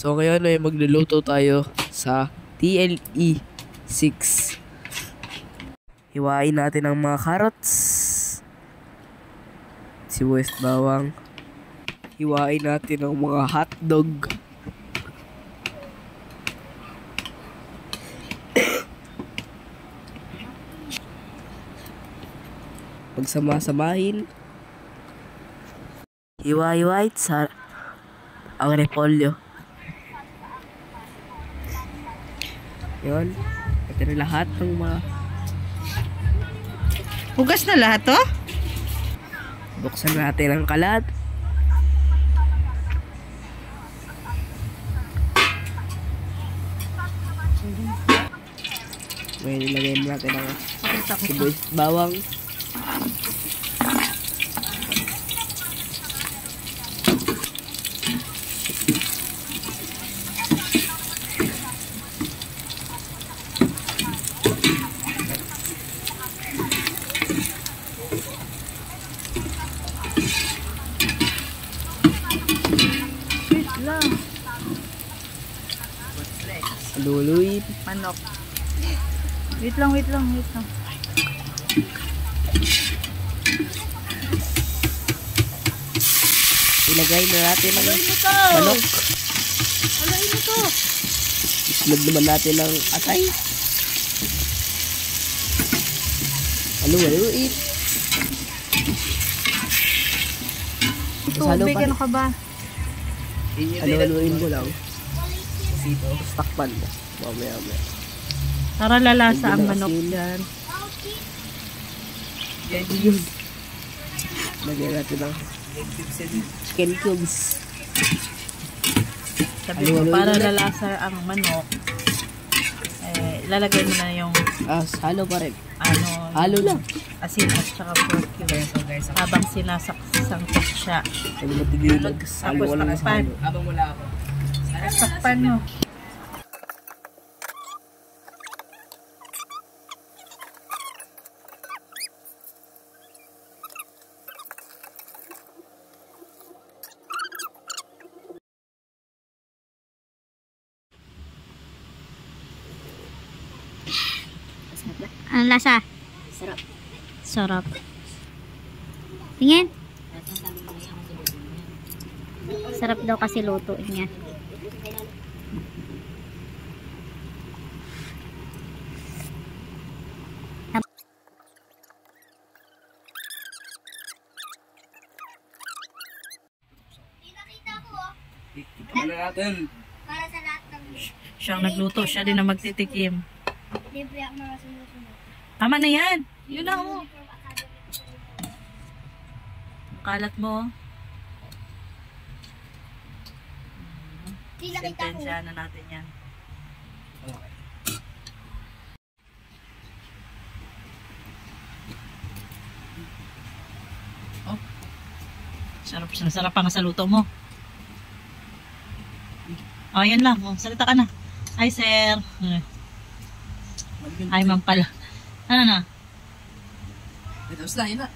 So ngayon ay magluluto tayo sa TLE 6. Hiwain natin ang mga carrots, sibuyas bawang. Hiwain natin ang mga hotdog. Pagsama-samahin. Hiwa-hiwait sa ang repolyo. Yun. Ito na lahat ng mga... Hugas na lahat to? Buksan natin ang kalat. May nilagay natin ang sibuyas bawang. Luluit. Manok. Wait lang. Ilagay na natin ang manok. Alain mo to. Isunod naman natin ang atay. Haluin. Tubig, ano ka ba? Haluin mo lang. Tapos takpan mo. Mamaya. Para lalasa ang manok dyan. Yun. Lagyan natin ng chicken cubes. Sabi mo, para lalasa ang manok, ilalagay mo na yung halo pa rin. Halo lang. Asin at saka pork cubes. Habang sinasangkot siya. Tapos takpan. Habang wala ako. Takpan nyo. Ang lasa? Sarap. Tingin? Sarap daw kasi lutuin niya. Tikman na natin. Para sa lahat ng Siyang nagluto, siya din ang magtitikim. libre ang mga sunod-sunod. Tama na yan. Yun lang oh. Kalat mo. Sentensya na natin yan. Oh. Sarap pa nga sa luto mo. Oh, yan lang. Oh, salita ka na. Hi, sir. Hi, ma'am pala. Ano na? Ito, yun na.